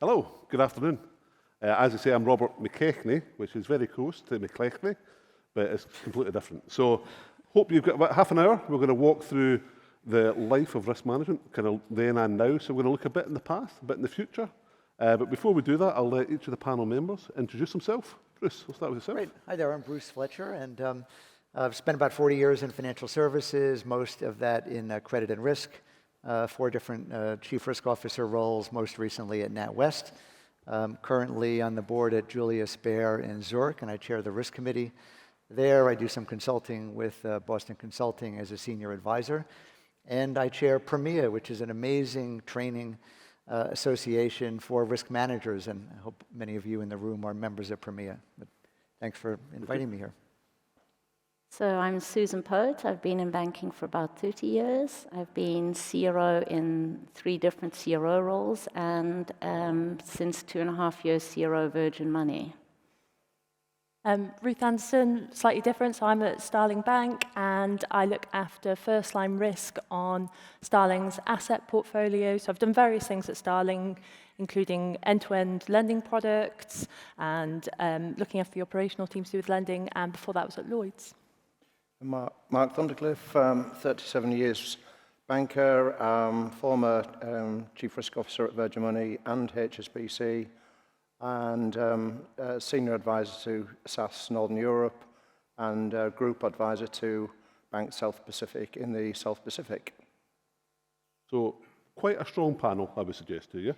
Hello, good afternoon. As I say, I'm Robert McKechnie, which is very close to McKechnie, but it's completely different. So, hope you've got about half an hour. We're going to walk through the life of risk management, kind of then and now. So we're going to look a bit in the past, a bit in the future. But before we do that, I'll let each of the panel members introduce themselves. Bruce, we'll start with yourself. Great. Hi there, I'm Bruce Fletcher, and I've spent about 40 years in financial services, most of that in credit and risk, 4 different chief risk officer roles, most recently at NatWest. Currently on the board at Julius Baer in Zurich, and I chair the risk committee. There I do some consulting with Boston Consulting as a senior advisor. And I chair PREMIA, which is an amazing training association for risk managers, and I hope many of you in the room are members of PREMIA. But thanks for inviting me here. So I'm Susan Poet. I've been in banking for about 30 years. I've been CRO in 3 different CRO roles, and since 2.5 years, CRO Virgin Money. Ruth Anderson, slightly different. So I'm at Starling Bank, and I look after first-line risk on Starling's asset portfolio. So I've done various things at Starling, including end-to-end lending products and looking after the operational teams to do with lending, and before that was at Lloyd's. Mark Thundercliffe, 37 years banker, former Chief Risk Officer at Virgin Money and HSBC, and Senior Advisor to SAS Northern Europe, and Group Advisor to Bank South Pacific in the South Pacific. So, quite a strong panel, I would suggest to you.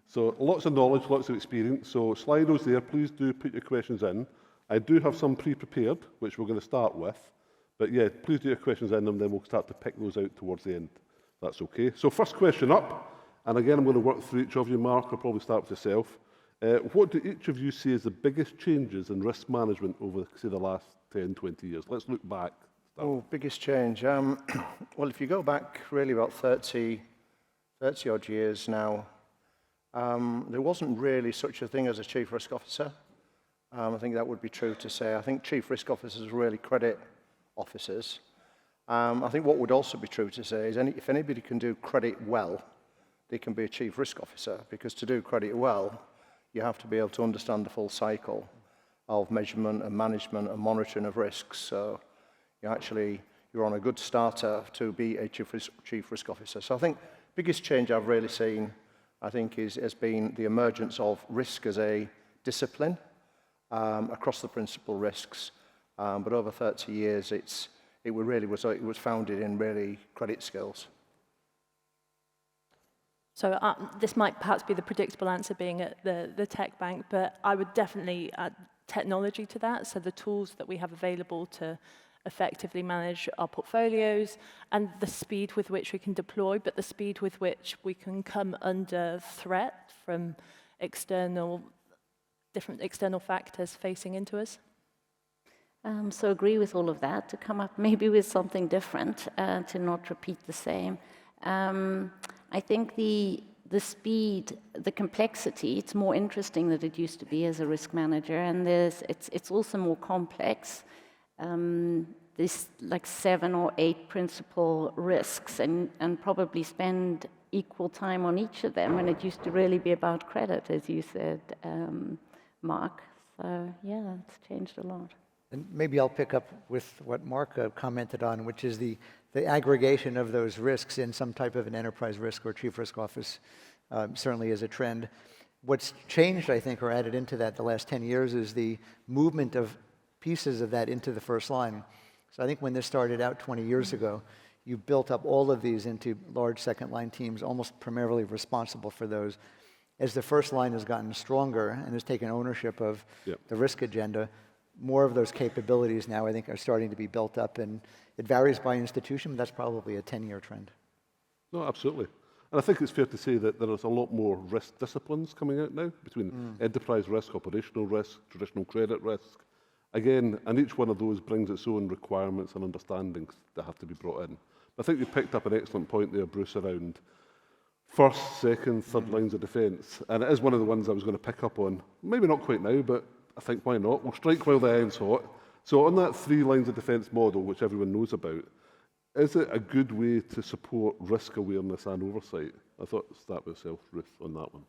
So, lots of knowledge, lots of experience. So, Slido's there, please do put your questions in. I do have some pre-prepared, which we're going to start with. But yeah, please do your questions in, and then we'll start to pick those out towards the end. That's okay. So first question up, and again, I'm going to work through each of you. Mark, I'll probably start with yourself. What do each of you see as the biggest changes in risk management over, say, the last 10, 20 years? Let's look back. Oh, biggest change. Well, if you go back really about 30 odd years now, there wasn't really such a thing as a Chief Risk Officer. I think that would be true to say. I think Chief Risk Officers are really credit officers. I think what would also be true to say is if anybody can do credit well, they can be a Chief Risk Officer, because to do credit well, you have to be able to understand the full cycle of measurement and management and monitoring of risks. So you're on a good starter to be a Chief Risk Officer. So I think the biggest change I've really seen, I think, has been the emergence of risk as a discipline across the principal risks. But over 30 years, it was founded in really credit skills. So this might perhaps be the predictable answer being at the tech bank, but I would definitely add technology to that. So the tools that we have available to effectively manage our portfolios, and the speed with which we can deploy, but the speed with which we can come under threat from different external factors facing into us. So agree with all of that, to come up maybe with something different, to not repeat the same. I think the speed, the complexity, it's more interesting than it used to be as a risk manager, and it's also more complex. There's like 7 or 8 principal risks, and probably spend equal time on each of them, and it used to really be about credit, as you said, Mark. So yeah, it's changed a lot. And maybe I'll pick up with what Mark commented on, which is the aggregation of those risks in some type of an enterprise risk or chief risk office, certainly is a trend. What's changed, I think, or added into that the last 10 years is the movement of pieces of that into the first line. So I think when this started out 20 years ago, you built up all of these into large second line teams, almost primarily responsible for those. As the first line has gotten stronger and has taken ownership of the risk agenda, more of those capabilities now, I think, are starting to be built up, and it varies by institution, but that's probably a 10-year trend. No, absolutely. And I think it's fair to say that there is a lot more risk disciplines coming out now, between enterprise risk, operational risk, traditional credit risk. Again, and each one of those brings its own requirements and understandings that have to be brought in. I think you picked up an excellent point there, Bruce, around first, second, third lines of defence. And it is one of the ones I was going to pick up on. Maybe not quite now, but I think why not? We'll strike while the iron's hot. So on that 3 lines of defence model, which everyone knows about, is it a good way to support risk awareness and oversight? I thought start with yourself, Ruth, on that one.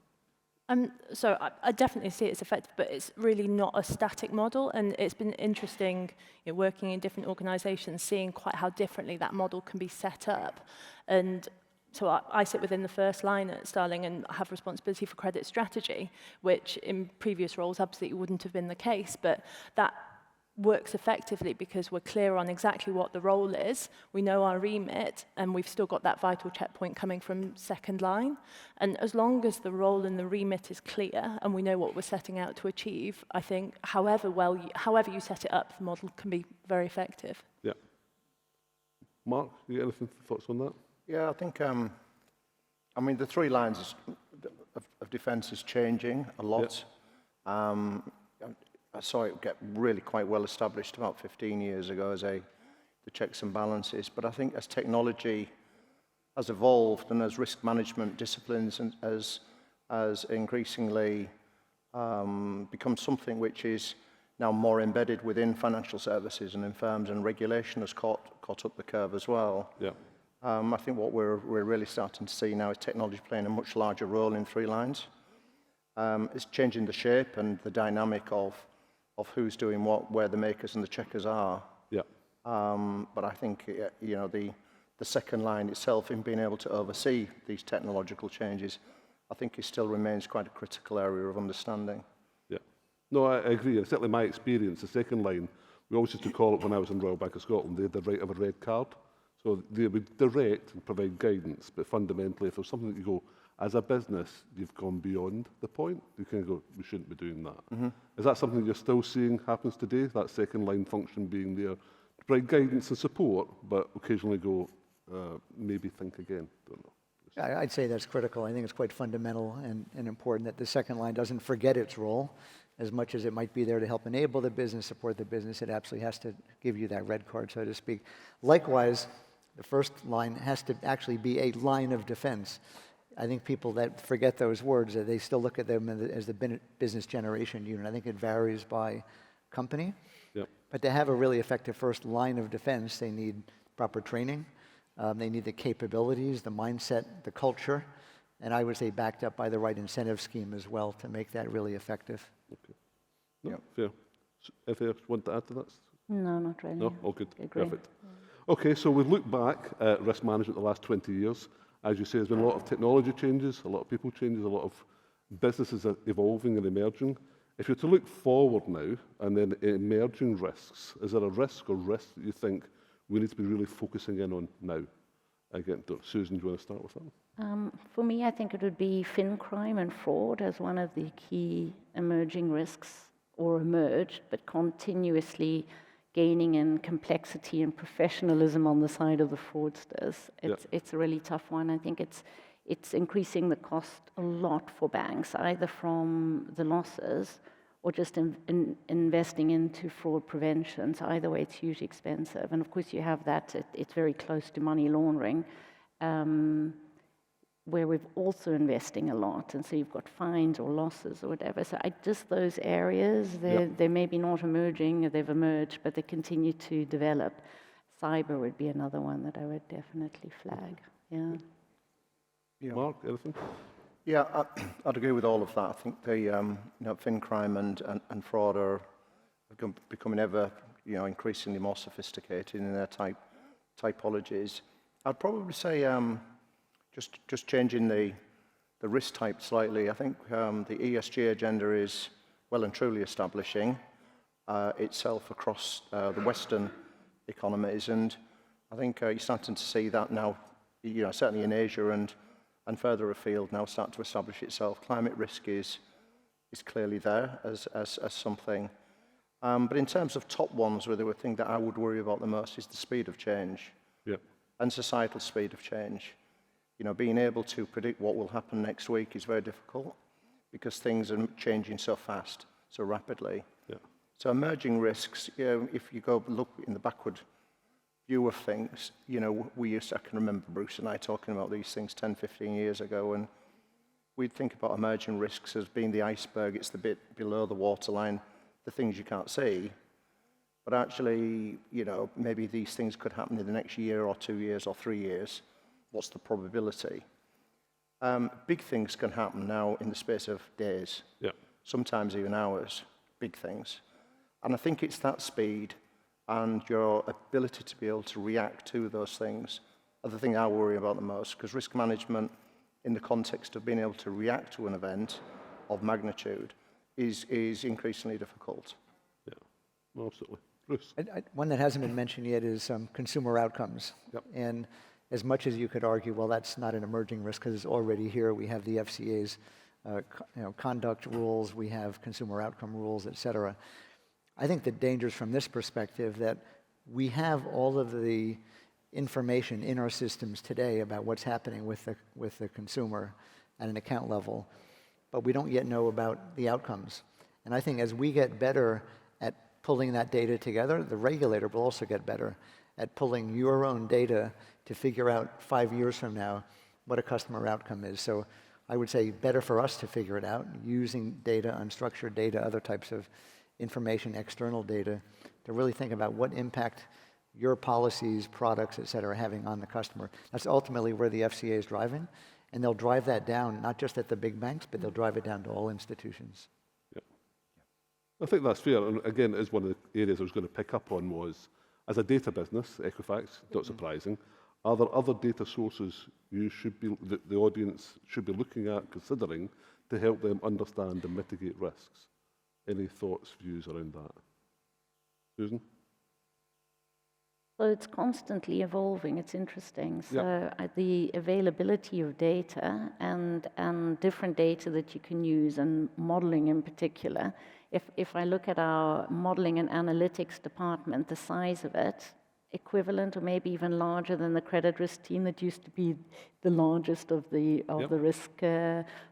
So I definitely see it's effective, but it's really not a static model. And it's been interesting, working in different organizations, seeing quite how differently that model can be set up. And so I sit within the first line at Starling and have responsibility for credit strategy, which in previous roles absolutely wouldn't have been the case. But that works effectively because we're clear on exactly what the role is, we know our remit, and we've still got that vital checkpoint coming from second line. And as long as the role and the remit is clear and we know what we're setting out to achieve, I think however you set it up, the model can be very effective. Yeah. Mark, you got anything, thoughts on that? Yeah, I think, I mean, the three lines of defence is changing a lot. Yeah. I saw it get really quite well established about 15 years ago as the checks and balances. But I think as technology has evolved and as risk management disciplines and as increasingly become something which is now more embedded within financial services and in firms, and regulation has caught up the curve as well. Yeah. I think what we're really starting to see now is technology playing a much larger role in three lines. It's changing the shape and the dynamic of who's doing what, where the makers and the checkers are. Yeah. But I think the second line itself, in being able to oversee these technological changes, I think it still remains quite a critical area of understanding. Yeah. No, I agree. And certainly my experience, the second line, we always used to call it when I was in Royal Bank of Scotland, they had the right of a red card. So they would direct and provide guidance, but fundamentally, if there's something that you go, as a business, you've gone beyond the point, you can go, we shouldn't be doing that. Mm-hmm. Is that something you're still seeing happens today, that second line function being there to provide guidance and support, but occasionally go, maybe think again? Don't know. I'd say that's critical. I think it's quite fundamental and important that the second line doesn't forget its role. As much as it might be there to help enable the business, support the business, it absolutely has to give you that red card, so to speak. Likewise, the first line has to actually be a line of defense. I think people that forget those words, they still look at them as the business generation unit. I think it varies by company. Yep. But to have a really effective first line of defense, they need proper training. They need the capabilities, the mindset, the culture, and I would say backed up by the right incentive scheme as well to make that really effective. Okay. No, yep. Fair. Anything else you want to add to that? No, not really. No? All good. Perfect. Okay, so we've looked back at risk management the last 20 years. As you say, there's been a lot of technology changes, a lot of people changes, a lot of businesses are evolving and emerging. If you're to look forward now and then emerging risks, is there a risk or risks that you think we need to be really focusing in on now? Again, Susan, do you want to start with that? For me, I think it would be fin crime and fraud as one of the key emerging risks, or emerged, but continuously gaining in complexity and professionalism on the side of the fraudsters. It's a really tough one. I think it's increasing the cost a lot for banks, either from the losses or just investing into fraud prevention. So either way, it's hugely expensive. And of course, you have that, it's very close to money laundering, where we're also investing a lot. And so you've got fines or losses or whatever. So just those areas, they're maybe not emerging, they've emerged, but they continue to develop. Cyber would be another one that I would definitely flag. Yeah. Mark, anything? Yeah, I'd agree with all of that. I think the fin crime and fraud are becoming ever increasingly more sophisticated in their typologies. I'd probably say just changing the risk type slightly. I think the ESG agenda is well and truly establishing itself across the Western economies, and I think you're starting to see that now. Certainly in Asia and further afield now start to establish itself. Climate risk is clearly there as something. But in terms of top ones, where the thing that I would worry about the most is the speed of change. Yep. And societal speed of change. Being able to predict what will happen next week is very difficult because things are changing so fast, so rapidly. Yeah. So emerging risks, if you go look in the backward view of things, I can remember Bruce and I talking about these things 10, 15 years ago, and we'd think about emerging risks as being the iceberg. It's the bit below the waterline, the things you can't see. But actually, maybe these things could happen in the next year or 2 years or 3 years. What's the probability? Big things can happen now in the space of days, Yeah. sometimes even hours, big things. And I think it's that speed and your ability to be able to react to those things are the thing I worry about the most, because risk management in the context of being able to react to an event of magnitude is increasingly difficult. Yeah. No, absolutely. Bruce? One that hasn't been mentioned yet is consumer outcomes. Yep. And as much as you could argue, well, that's not an emerging risk because it's already here. We have the FCA's conduct rules, we have consumer outcome rules, et cetera. I think the dangers from this perspective that we have all of the information in our systems today about what's happening with the consumer at an account level, but we don't yet know about the outcomes. And I think as we get better at pulling that data together, the regulator will also get better at pulling your own data to figure out 5 years from now what a customer outcome is. So I would say better for us to figure it out using data, unstructured data, other types of information, external data, to really think about what impact your policies, products, et cetera, are having on the customer. That's ultimately where the FCA is driving, and they'll drive that down, not just at the big banks, but they'll drive it down to all institutions. Yeah. I think that's fair. And again, it is one of the areas I was going to pick up on was, as a data business, Equifax, not surprising, are there other data sources you should be, the audience should be looking at, considering, to help them understand and mitigate risks? Any thoughts, views around that? Susan? So it's constantly evolving. It's interesting. So the availability of data and different data that you can use, and modeling in particular. If I look at our modeling and analytics department, the size of it, equivalent or maybe even larger than the credit risk team that used to be the largest of the risk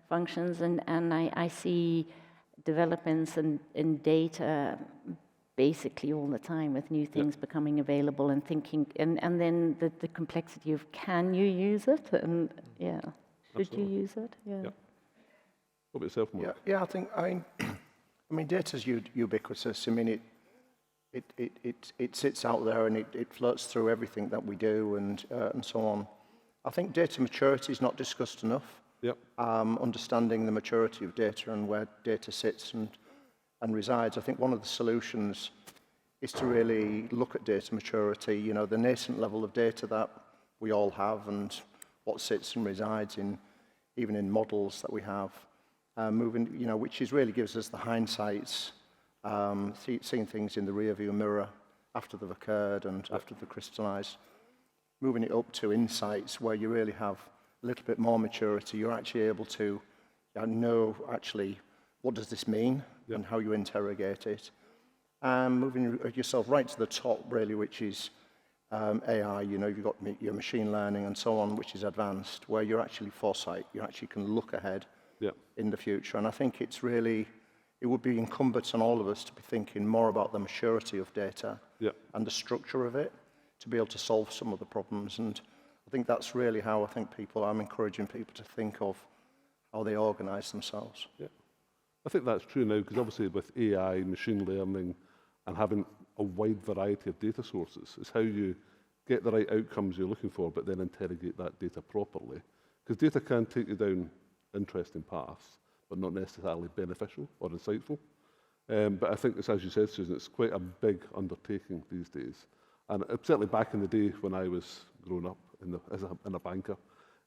functions, and I see developments in data basically all the time, with new things becoming available, and thinking, and then the complexity of, can you use it? And should you use it? Yeah. What about yourself, Mark? Yeah, I mean, data's ubiquitous. I mean, it sits out there and it floats through everything that we do and so on. I think data maturity is not discussed enough. Yep. Understanding the maturity of data and where data sits and resides. I think one of the solutions is to really look at data maturity, you know, the nascent level of data that we all have and what sits and resides even in models that we have, moving, you know, which really gives us the hindsights, seeing things in the rearview mirror after they've occurred and after they've crystallized, moving it up to insights where you really have a little bit more maturity. You're actually able to know actually what does this mean and how you interrogate it. Moving yourself right to the top, really, which is AI. You know, you've got your machine learning and so on, which is advanced, where you're actually foresight. You actually can look ahead in the future. And I think it's really, it would be incumbent on all of us to be thinking more about the maturity of data and the structure of it to be able to solve some of the problems. And I think that's really how I'm encouraging people to think of how they organize themselves. Yeah. I think that's true now, because obviously with AI, machine learning, and having a wide variety of data sources, is how you get the right outcomes you're looking for, but then interrogate that data properly. Because data can take you down interesting paths, but not necessarily beneficial or insightful. But I think it's, as you said, Susan, it's quite a big undertaking these days. And certainly back in the day when I was growing up as a banker,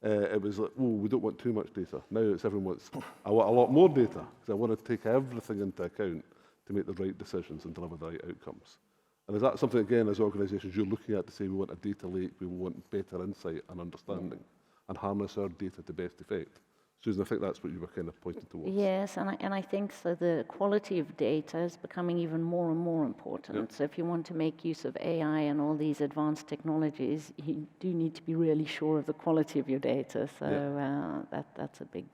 it was like, oh, we don't want too much data. Now it's everyone wants, I want a lot more data, because I want to take everything into account to make the right decisions and deliver the right outcomes. And is that something, again, as organisations, you're looking at to say we want a data lake, we want better insight and understanding, and harness our data to best effect? Susan, I think that's what you were kind of pointing towards. Yes, and I think so. The quality of data is becoming even more and more important. Yep. So if you want to make use of AI and all these advanced technologies, you do need to be really sure of the quality of your data. So that's a big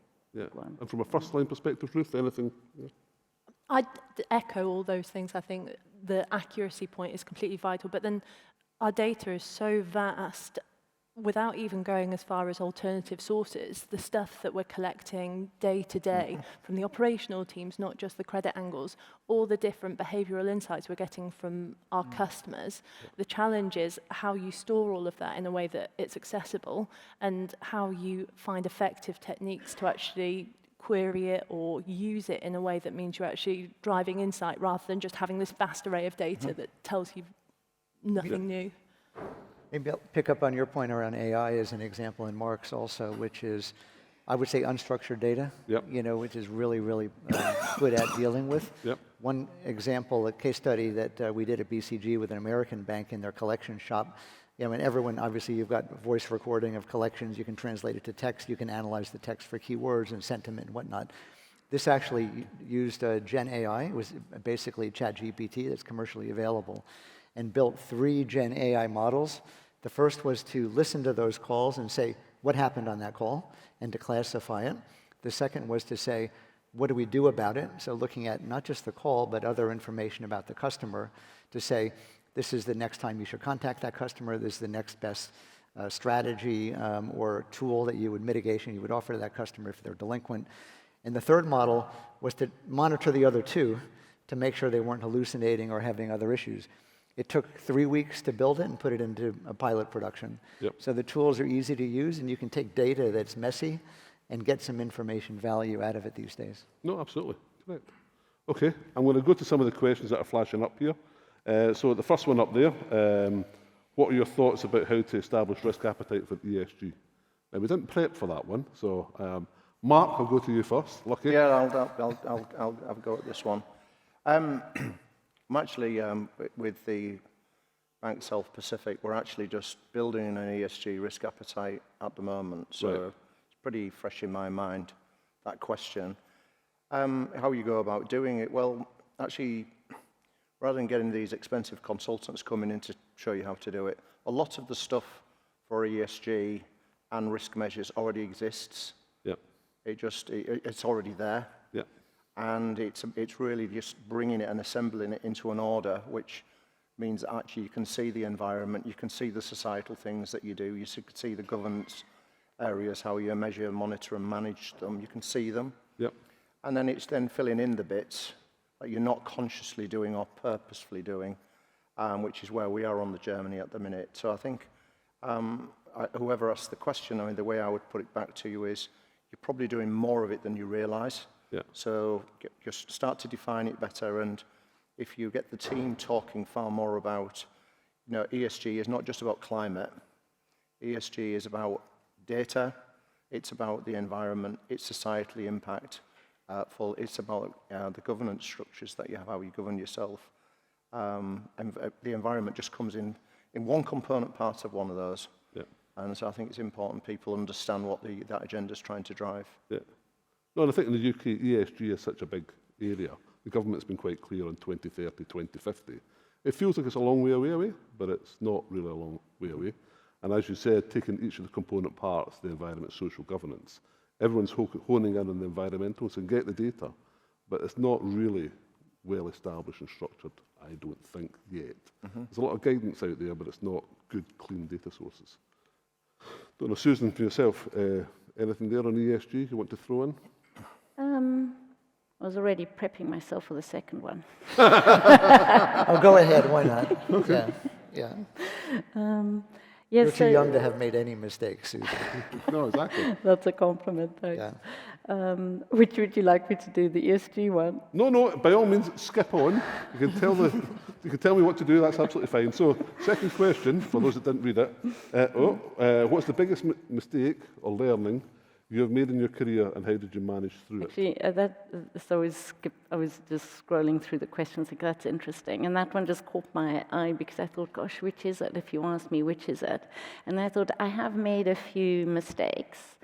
one. And from a first-line perspective, Ruth, anything? I'd echo all those things. I think the accuracy point is completely vital, but then our data is so vast. without even going as far as alternative sources, the stuff that we're collecting day to day from the operational teams, not just the credit angles, all the different behavioral insights we're getting from our customers. The challenge is how you store all of that in a way that it's accessible and how you find effective techniques to actually query it or use it in a way that means you're actually driving insight rather than just having this vast array of data that tells you nothing new. Maybe I'll pick up on your point around AI as an example, and Mark's also, which is, I would say, unstructured data, which is really, really good at dealing with. One example, a case study that we did at BCG with an American bank in their collection shop. And everyone, obviously, you've got voice recording of collections. You can translate it to text. You can analyze the text for keywords and sentiment and whatnot. This actually used Gen AI. It was basically ChatGPT that's commercially available, and built 3 Gen AI models. The first was to listen to those calls and say, what happened on that call, and to classify it. The second was to say, what do we do about it? So looking at not just the call, but other information about the customer to say, this is the next time you should contact that customer, this is the next best strategy or tool that you would offer to that customer if they're delinquent. And the third model was to monitor the other 2 to make sure they weren't hallucinating or having other issues. It took 3 weeks to build it and put it into a pilot production. So the tools are easy to use, and you can take data that's messy and get some information value out of it these days. No, absolutely. Correct. Okay, I'm going to go to some of the questions that are flashing up here. So the first one up there, what are your thoughts about how to establish risk appetite for ESG? Now, we didn't prep for that one, so Mark, I'll go to you first. Lucky. Yeah, I'll have a go at this one. I'm actually, with the Bank South Pacific, we're actually just building an ESG risk appetite at the moment. So it's pretty fresh in my mind, that question. How you go about doing it? Well, actually, rather than getting these expensive consultants coming in to show you how to do it, a lot of the stuff for ESG and risk measures already exists. It's already there. And it's really just bringing it and assembling it into an order, which means actually you can see the environment, you can see the societal things that you do, you can see the governance areas, how you measure, monitor and manage them, you can see them. And then it's then filling in the bits that you're not consciously doing or purposefully doing, which is where we are on the journey at the minute. So I think whoever asked the question, I mean, the way I would put it back to you is you're probably doing more of it than you realize. So just start to define it better, and if you get the team talking far more about, ESG is not just about climate. ESG is about data, it's about the environment, its societal impact, it's about the governance structures that you have, how you govern yourself. And the environment just comes in one component part of one of those. And so I think it's important people understand what that agenda is trying to drive. No, and I think in the UK, ESG is such a big area. The government's been quite clear on 2030, 2050. It feels like it's a long way away, but it's not really a long way away. And as you said, taking each of the component parts, the environment, social governance, everyone's honing in on the environmentals and get the data, but it's not really well established and structured, I don't think, yet. There's a lot of guidance out there, but it's not good, clean data sources. Don't know, Susan, for yourself, anything there on ESG you want to throw in? I was already prepping myself for the second one. Oh, go ahead, why not? Okay. You're too young to have made any mistakes, Susan. No, exactly. That's a compliment, thanks. Which would you like me to do, the ESG one? No, by all means, skip on. You can tell me what to do, that's absolutely fine. So, second question, for those that didn't read it. What's the biggest mistake or learning you have made in your career, and how did you manage through it? Actually, I was just scrolling through the questions, like that's interesting. And that one just caught my eye because I thought, gosh, which is it? If you ask me, which is it? And I thought, I have made a few mistakes.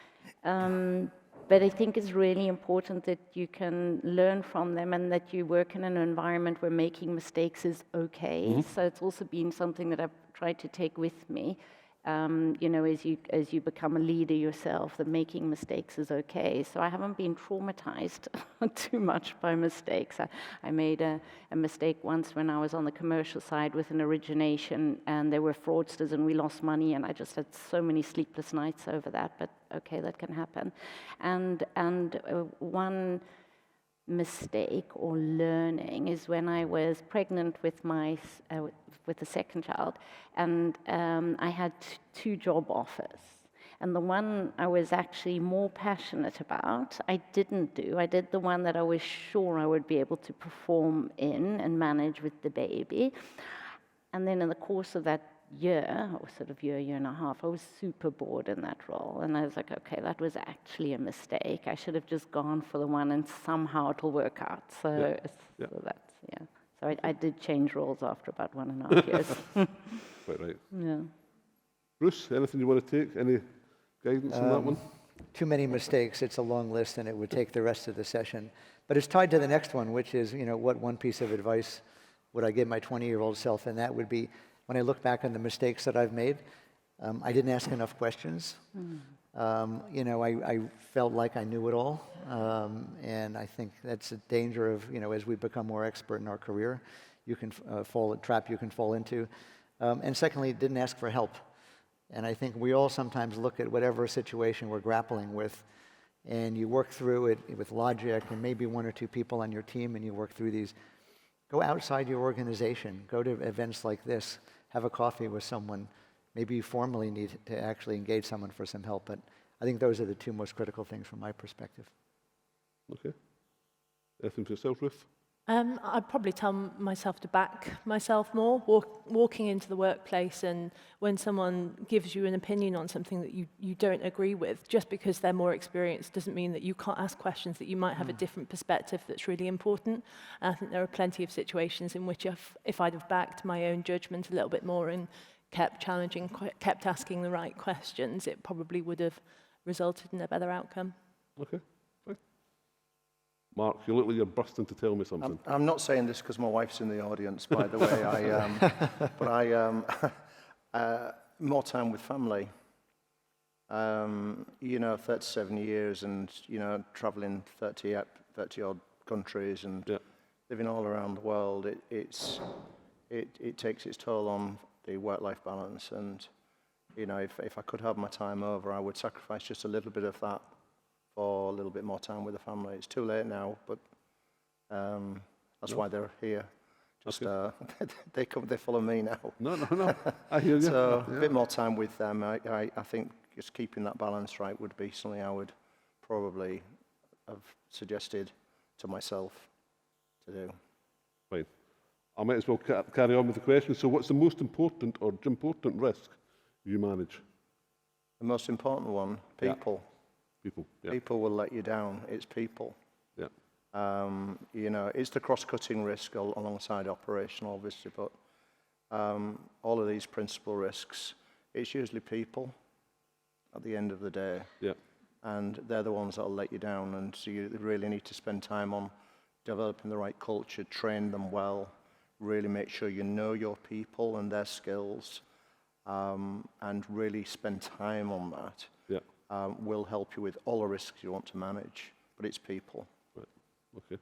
But I think it's really important that you can learn from them and that you work in an environment where making mistakes is okay. So it's also been something that I've tried to take with me. you know, as you become a leader yourself, that making mistakes is okay. So I haven't been traumatized too much by mistakes. I made a mistake once when I was on the commercial side with an origination, and there were fraudsters, and we lost money, and I just had so many sleepless nights over that. But okay, that can happen. And one mistake or learning is when I was pregnant with with the second child, and I had two job offers. And the one I was actually more passionate about, I didn't do. I did the one that I was sure I would be able to perform in and manage with the baby. And then in the course of that year, or sort of year and a half, I was super bored in that role. And I was like, okay, that was actually a mistake. I should have just gone for the one and somehow it'll work out. So, so that's, yeah. So I did change roles after about 1.5 years. Quite right. Yeah. Bruce, anything you want to take? Any guidance on that one? Too many mistakes. It's a long list, and it would take the rest of the session. But it's tied to the next one, which is, you know, what one piece of advice would I give my 20-year-old self? And that would be, when I look back on the mistakes that I've made, I didn't ask enough questions. You know, I felt like I knew it all. And I think that's a danger of, you know, as we become more expert in our career, you can fall a trap you can fall into. And secondly, didn't ask for help. And I think we all sometimes look at whatever situation we're grappling with, and you work through it with logic and maybe one or two people on your team, and you work through these. Go outside your organization. Go to events like this. Have a coffee with someone. Maybe you formally need to actually engage someone for some help. But I think those are the two most critical things from my perspective. Okay. Anything for yourself, Ruth? I'd probably tell myself to back myself more, walking into the workplace, and when someone gives you an opinion on something that you don't agree with, just because they're more experienced doesn't mean that you can't ask questions, that you might have a different perspective that's really important. And I think there are plenty of situations in which if I'd have backed my own judgment a little bit more and kept challenging, kept asking the right questions, it probably would have resulted in a better outcome. Okay. Mark, you look like you're bursting to tell me something. I'm not saying this because my wife's in the audience, by the way. But more time with family. You know, 37 years and, you know, traveling 30 odd countries and living all around the world, it takes its toll on the work-life balance. And, you know, if I could have my time over, I would sacrifice just a little bit of that for a little bit more time with the family. It's too late now, but that's why they're here. Just they follow me now. No. I hear you. So a bit more time with them. I think just keeping that balance right would be something I would probably have suggested to myself to do. Fine. I might as well carry on with the question. So what's the most important or important risk you manage? The most important one, people. People. Yeah. People will let you down. It's people. Yeah. You know, it's the cross-cutting risk alongside operational, obviously, but all of these principal risks, it's usually people at the end of the day. Yeah. And they're the ones that'll let you down. And so you really need to spend time on developing the right culture, train them well, really make sure you know your people and their skills, and really spend time on that. Yeah. Will help you with all the risks you want to manage, but it's people. Right. Okay.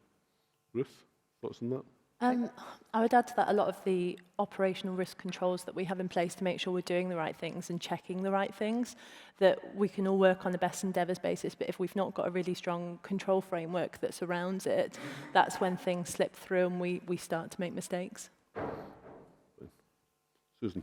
Ruth, thoughts on that? I would add to that a lot of the operational risk controls that we have in place to make sure we're doing the right things and checking the right things, that we can all work on a best endeavours basis, but if we've not got a really strong control framework that surrounds it, that's when things slip through and we start to make mistakes. Susan?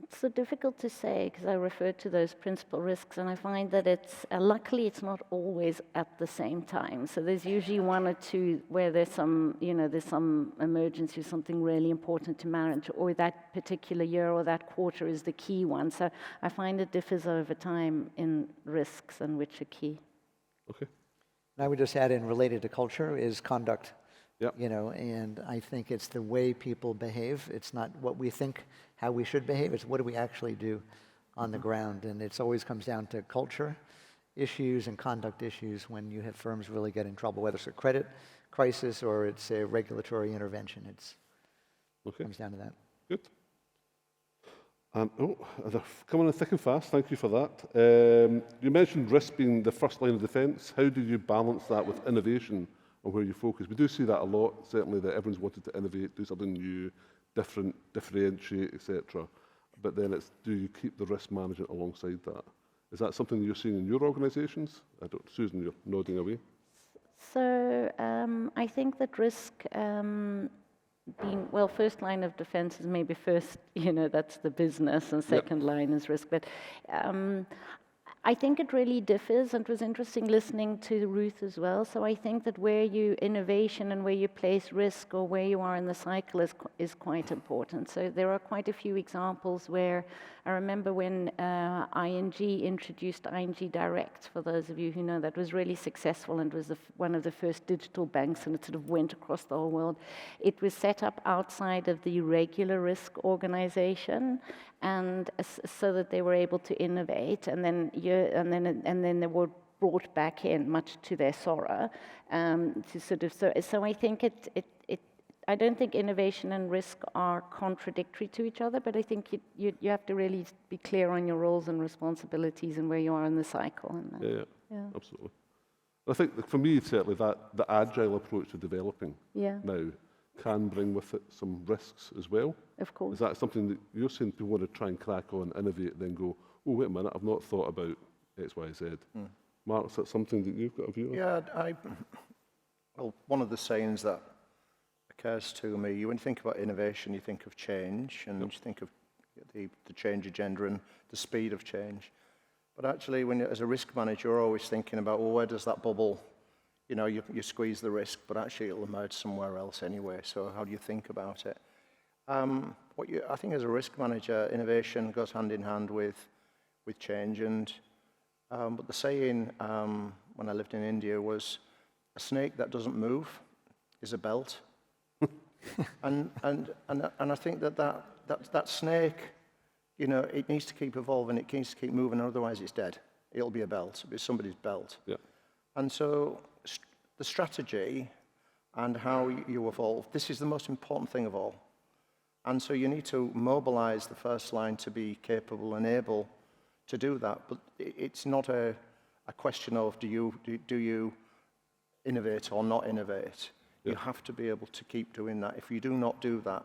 It's so difficult to say because I referred to those principal risks, and I find that it's luckily it's not always at the same time. So there's usually one or two where there's some, you know, there's some emergency or something really important to manage, or that particular year or that quarter is the key one. So I find it differs over time in risks and which are key. Okay. And I would just add in, related to culture, is conduct. Yep. You know, and I think it's the way people behave. It's not what we think how we should behave. It's what do we actually do on the ground. And it always comes down to culture issues and conduct issues when you have firms really get in trouble, whether it's a credit crisis or it's a regulatory intervention. It comes down to that. Good. And, they're coming in thick and fast. Thank you for that. You mentioned risk being the first line of defence. How do you balance that with innovation on where you focus? We do see that a lot, certainly, that everyone's wanted to innovate, do something new, different, differentiate, etc. But then it's, do you keep the risk management alongside that? Is that something you're seeing in your organisations? Susan, you're nodding away. So I think that risk being, well, first line of defense is maybe first, that's the business, and second line is risk. But I think it really differs, and it was interesting listening to Ruth as well. So I think that where you innovation and where you place risk or where you are in the cycle is quite important. So there are quite a few examples where I remember when ING introduced ING Direct, for those of you who know, that was really successful and was one of the first digital banks, and it sort of went across the whole world. It was set up outside of the regular risk organization, and so that they were able to innovate, and then they were brought back in, much to their sorrow, to sort of. So I think I don't think innovation and risk are contradictory to each other, but I think you have to really be clear on your roles and responsibilities and where you are in the cycle. And yeah, absolutely. I think for me, certainly, that the agile approach to developing now can bring with it some risks as well. Of course. Is that something that you're saying people want to try and crack on, innovate, then go, oh, wait a minute, I've not thought about X, Y, Z. Mark, is that something that you've got a view on? Yeah, well, one of the sayings that occurs to me, when you think about innovation, you think of change, and you think of the change agenda and the speed of change. But actually, as a risk manager, you're always thinking about, well, where does that bubble, you squeeze the risk, but actually it'll emerge somewhere else anyway. So how do you think about it? I think as a risk manager, innovation goes hand in hand with change. And but the saying when I lived in India was, a snake that doesn't move is a belt. and I think that snake, it needs to keep evolving, it needs to keep moving, otherwise it's dead. It'll be a belt, it'll be somebody's belt. Yeah. And so the strategy and how you evolve, this is the most important thing of all. And so you need to mobilize the first line to be capable and able to do that. But it's not a question of do you innovate or not innovate. You have to be able to keep doing that. If you do not do that,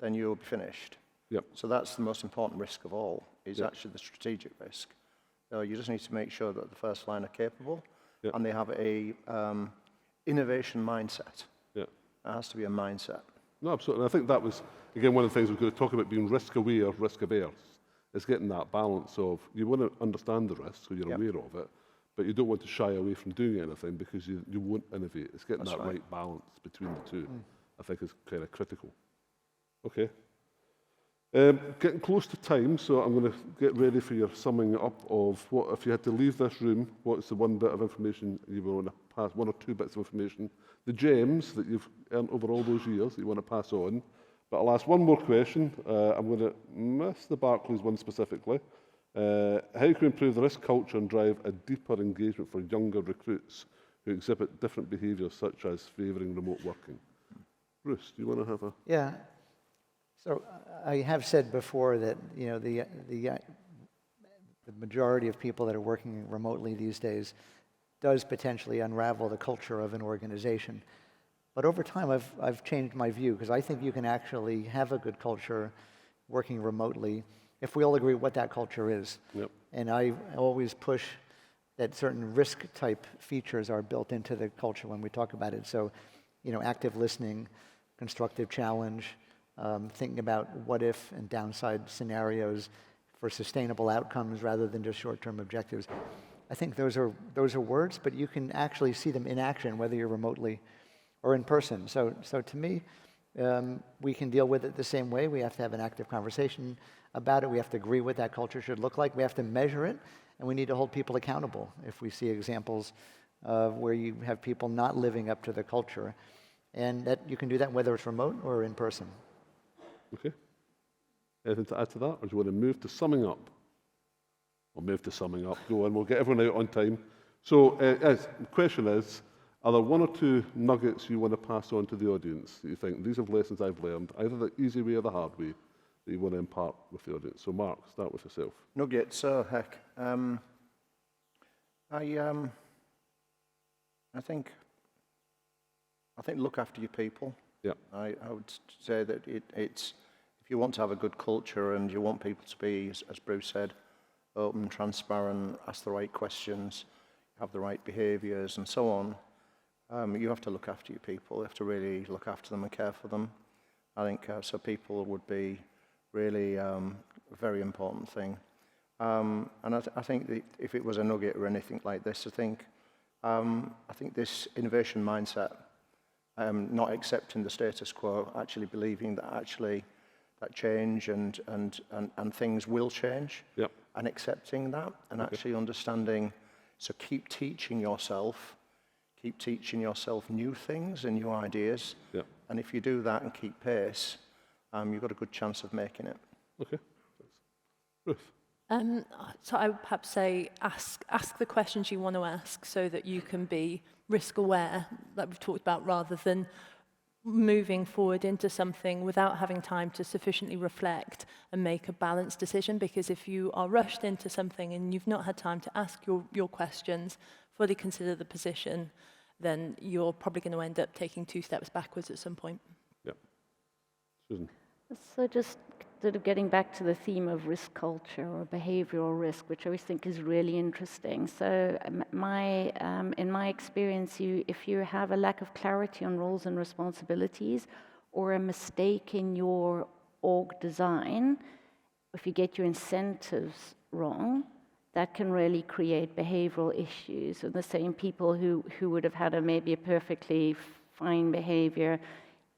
then you'll be finished. Yep. So that's the most important risk of all, is actually the strategic risk. You just need to make sure that the first line are capable and they have a innovation mindset. Yeah. It has to be a mindset. No, absolutely. And I think that was, again, one of the things we're going to talk about, being risk-aware, risk-averse. It's getting that balance of, you want to understand the risk, so you're aware of it, but you don't want to shy away from doing anything because you won't innovate. It's getting that right balance between the two, I think, is kind of critical. Okay. Getting close to time, so I'm going to get ready for your summing up of what, if you had to leave this room, what's the one bit of information you want to pass, one or two bits of information, the gems that you've earned over all those years that you want to pass on. But I'll ask one more question. I'm going to miss the Barclays one specifically. How can we improve the risk culture and drive a deeper engagement for younger recruits who exhibit different behaviours, such as favouring remote working? Bruce, do you want to have a... Yeah. So I have said before that the majority of people that are working remotely these days does potentially unravel the culture of an organization. But over time, I've changed my view, because I think you can actually have a good culture working remotely if we all agree what that culture is. Yep. And I always push that certain risk-type features are built into the culture when we talk about it. So, active listening, constructive challenge, thinking about what-if and downside scenarios for sustainable outcomes rather than just short-term objectives. I think those are words, but you can actually see them in action, whether you're remotely or in person. So to me, we can deal with it the same way. We have to have an active conversation about it. We have to agree what that culture should look like. We have to measure it, and we need to hold people accountable if we see examples of where you have people not living up to the culture. And that you can do that whether it's remote or in person. Okay. Anything to add to that, or do you want to move to summing up? We'll move to summing up. Go on, we'll get everyone out on time. So the question is, are there one or two nuggets you want to pass on to the audience that you think, these are lessons I've learned, either the easy way or the hard way, that you want to impart with the audience? So Mark, start with yourself. Nuggets, oh heck. I think look after your people. Yeah. I would say that it's, if you want to have a good culture and you want people to be, as Bruce said, open, transparent, ask the right questions, have the right behaviours and so on, you have to look after your people. You have to really look after them and care for them. I think so people would be really a very important thing. And I think that if it was a nugget or anything like this, I think this innovation mindset, not accepting the status quo, actually believing that actually that change and things will change, Yep. and accepting that, and actually understanding. So keep teaching yourself new things and new ideas. Yep. And if you do that and keep pace, you've got a good chance of making it. Okay. Thanks. Ruth. So I would perhaps say ask the questions you want to ask so that you can be risk aware, like we've talked about, rather than moving forward into something without having time to sufficiently reflect and make a balanced decision. Because if you are rushed into something and you've not had time to ask your questions, fully consider the position, then you're probably going to end up taking 2 steps backwards at some point. Yeah. Susan. So just sort of getting back to the theme of risk culture or behavioral risk, which I always think is really interesting. So in my experience, if you have a lack of clarity on roles and responsibilities or a mistake in your org design, if you get your incentives wrong, that can really create behavioral issues. And the same people who would have had maybe a perfectly fine behavior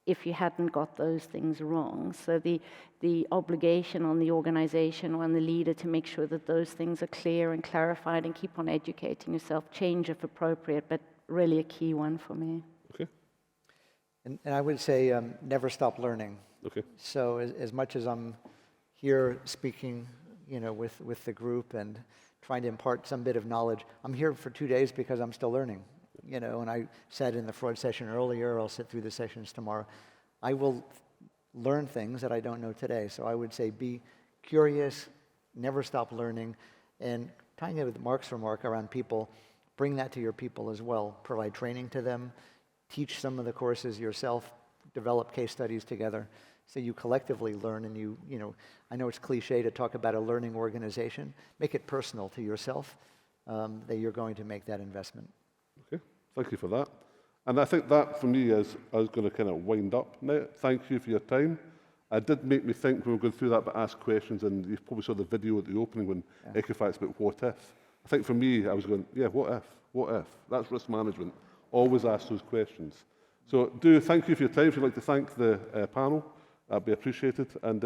if you hadn't got those things wrong. So the obligation on the organization or on the leader to make sure that those things are clear and clarified and keep on educating yourself, change if appropriate, but really a key one for me. Okay. And I would say never stop learning. Okay. So as much as I'm here speaking, with the group and trying to impart some bit of knowledge, I'm here for 2 days because I'm still learning. And I said in the fraud session earlier, I'll sit through the sessions tomorrow, I will learn things that I don't know today. So I would say be curious, never stop learning, and tying it with Mark's remark around people, bring that to your people as well. Provide training to them, teach some of the courses yourself, develop case studies together, so you collectively learn. And I know it's cliche to talk about a learning organization. Make it personal to yourself that you're going to make that investment. Okay, thank you for that. And I think that, for me, is I was going to kind of wind up now. Thank you for your time. It did make me think when we were going through that, but ask questions, and you probably saw the video at the opening when Equifax about what if. I think for me, I was going, yeah, what if? What if? That's risk management. Always ask those questions. So thank you for your time. If you'd like to thank the panel, that'd be appreciated. And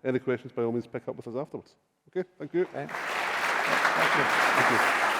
any questions, by all means, pick up with us afterwards. Okay, thank you. Okay. Thank you. Thank you.